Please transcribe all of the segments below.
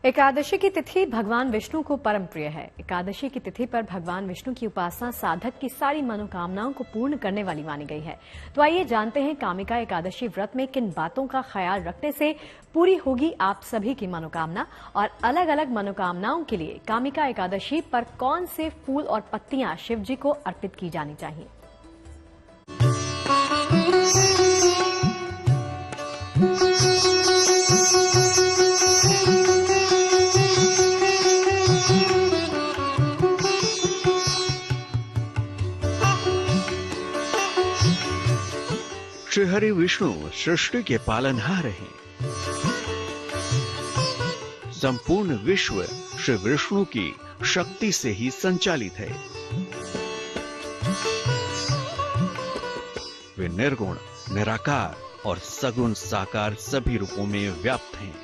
एकादशी की तिथि भगवान विष्णु को परम प्रिय है। एकादशी की तिथि पर भगवान विष्णु की उपासना साधक की सारी मनोकामनाओं को पूर्ण करने वाली मानी गई है। तो आइए जानते हैं कामिका एकादशी व्रत में किन बातों का ख्याल रखने से पूरी होगी आप सभी की मनोकामना, और अलग अलग मनोकामनाओं के लिए कामिका एकादशी पर कौन से फूल और पत्तियां शिव जी को अर्पित की जानी चाहिए। श्री हरि विष्णु सृष्टि के पालनहार हैं। संपूर्ण विश्व श्री विष्णु की शक्ति से ही संचालित है। वे निर्गुण, निराकार और सगुण साकार सभी रूपों में व्याप्त हैं।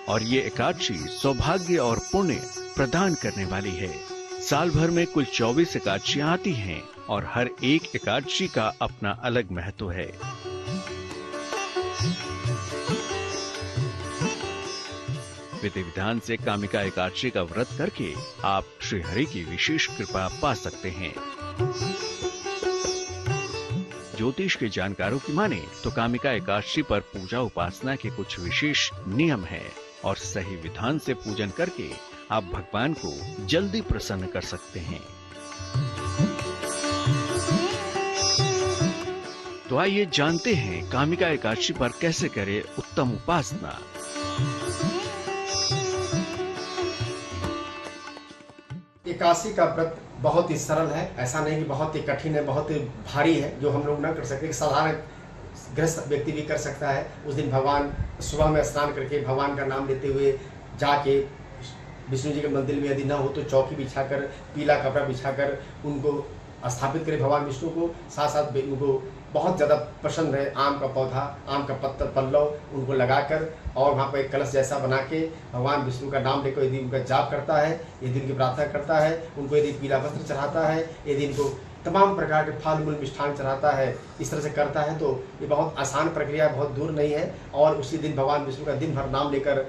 और ये एकादशी सौभाग्य और पुण्य प्रदान करने वाली है। साल भर में कुल 24 एकादशियां आती हैं और हर एक एकादशी का अपना अलग महत्व है। विधि विधान से कामिका एकादशी का व्रत करके आप श्री हरि की विशेष कृपा पा सकते हैं। ज्योतिष के जानकारों की माने तो कामिका एकादशी पर पूजा उपासना के कुछ विशेष नियम हैं और सही विधान से पूजन करके आप भगवान को जल्दी प्रसन्न कर सकते हैं। तो आइए जानते हैं कामिका एकादशी पर कैसे करें उत्तम उपासना। एकादशी का व्रत बहुत ही सरल है, ऐसा नहीं कि बहुत ही कठिन है, बहुत ही भारी है जो हम लोग न कर सकते। साधारण गृहस्थ व्यक्ति भी कर सकता है। उस दिन भगवान सुबह में स्नान करके भगवान का नाम लेते हुए जाके विष्णु जी के मंदिर में यदि न हो तो चौकी बिछाकर, पीला कपड़ा बिछाकर उनको स्थापित करें भगवान विष्णु को। साथ साथ उनको बहुत ज़्यादा पसंद है आम का पौधा, आम का पत्ता, पल्लव उनको लगाकर और वहाँ पर एक कलश जैसा बना के भगवान विष्णु का नाम लेकर यदि उनका जाप करता है, यदि उनकी प्रार्थना करता है, उनको यदि पीला वस्त्र चढ़ाता है, यदि इनको तमाम प्रकार के फल मूल मिष्ठान चढ़ाता है, इस तरह से करता है तो ये बहुत आसान प्रक्रिया, बहुत दूर नहीं है। और उसी दिन भगवान विष्णु का दिन भर नाम लेकर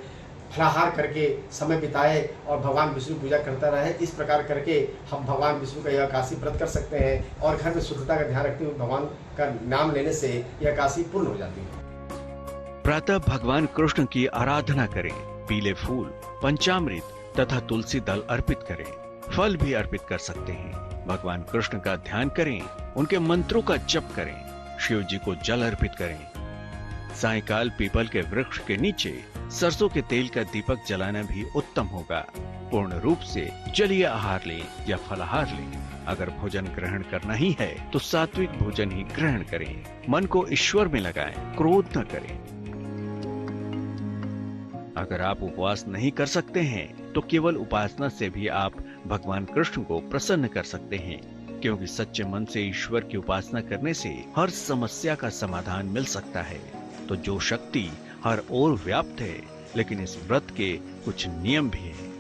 फलाहार करके समय बिताए और भगवान विष्णु पूजा करता रहे। इस प्रकार करके हम भगवान विष्णु का यह एकादशी व्रत कर सकते हैं और घर में शुद्धता का ध्यान रखते हुए भगवान का नाम लेने से यह एकादशी पूर्ण हो जाती है। प्रातः भगवान कृष्ण की आराधना करें, पीले फूल, पंचामृत तथा तुलसी दल अर्पित करें। फल भी अर्पित कर सकते हैं। भगवान कृष्ण का ध्यान करें, उनके मंत्रों का जप करें, शिव जी को जल अर्पित करें। सायंकाल पीपल के वृक्ष के नीचे सरसों के तेल का दीपक जलाना भी उत्तम होगा। पूर्ण रूप से जलीय आहार लें या फलाहार लें। अगर भोजन ग्रहण करना ही है तो सात्विक भोजन ही ग्रहण करें। मन को ईश्वर में लगाएं, क्रोध न करें। अगर आप उपवास नहीं कर सकते हैं तो केवल उपासना से भी आप भगवान कृष्ण को प्रसन्न कर सकते हैं, क्योंकि सच्चे मन से ईश्वर की उपासना करने से हर समस्या का समाधान मिल सकता है। तो जो शक्ति हर ओर व्याप्त है, लेकिन इस व्रत के कुछ नियम भी हैं।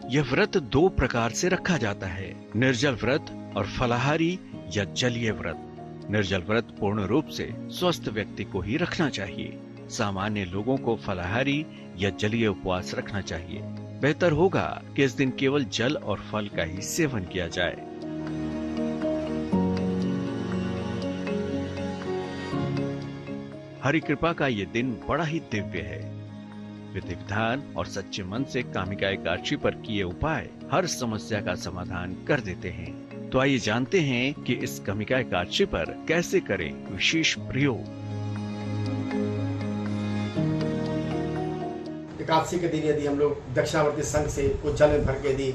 यह व्रत दो प्रकार से रखा जाता है, निर्जल व्रत और फलाहारी या जलीय व्रत। निर्जल व्रत पूर्ण रूप से स्वस्थ व्यक्ति को ही रखना चाहिए। सामान्य लोगों को फलाहारी या जलीय उपवास रखना चाहिए। बेहतर होगा कि इस दिन केवल जल और फल का ही सेवन किया जाए। हरि कृपा का ये दिन बड़ा ही दिव्य है। विधि विधान और सच्चे मन से कामिका एकादशी पर किए उपाय हर समस्या का समाधान कर देते हैं। तो आइए जानते हैं कि इस कामिका एकादशी पर कैसे करें विशेष प्रयोग। एकादशी के दिन यदि हम लोग दक्षिणावर्ती संघ से कुछ जल में भर के यदि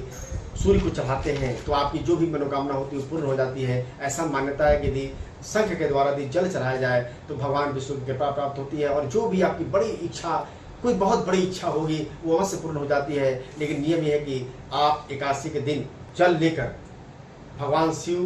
सूर्य को चढ़ाते हैं तो आपकी जो भी मनोकामना होती है पूर्ण हो जाती है। ऐसा मान्यता है कि यदि संघ के द्वारा यदि जल चढ़ाया जाए तो भगवान विष्णु की कृपा प्राप्त होती है और जो भी आपकी बड़ी इच्छा, कोई बहुत बड़ी इच्छा होगी वो अवश्य पूर्ण हो जाती है। लेकिन नियम यह है कि आप एकादशी के दिन जल लेकर भगवान शिव,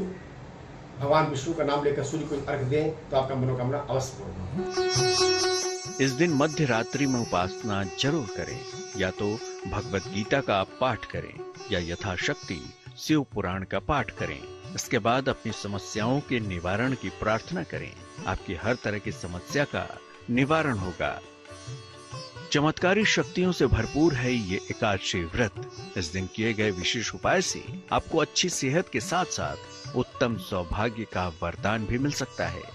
भगवान विष्णु का नाम लेकर सूर्य को अर्घ दें तो आपका मनोकामना अवश्य पूर्ण हो। इस दिन मध्य रात्रि में उपासना जरूर करें। या तो भगवत गीता का पाठ करें या यथाशक्ति शिव पुराण का पाठ करें। इसके बाद अपनी समस्याओं के निवारण की प्रार्थना करें। आपकी हर तरह की समस्या का निवारण होगा। चमत्कारी शक्तियों से भरपूर है ये एकादशी व्रत। इस दिन किए गए विशेष उपाय से आपको अच्छी सेहत के साथ साथ उत्तम सौभाग्य का वरदान भी मिल सकता है।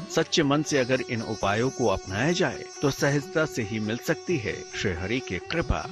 सच्चे मन से अगर इन उपायों को अपनाया जाए तो सहजता से ही मिल सकती है श्री हरि की कृपा।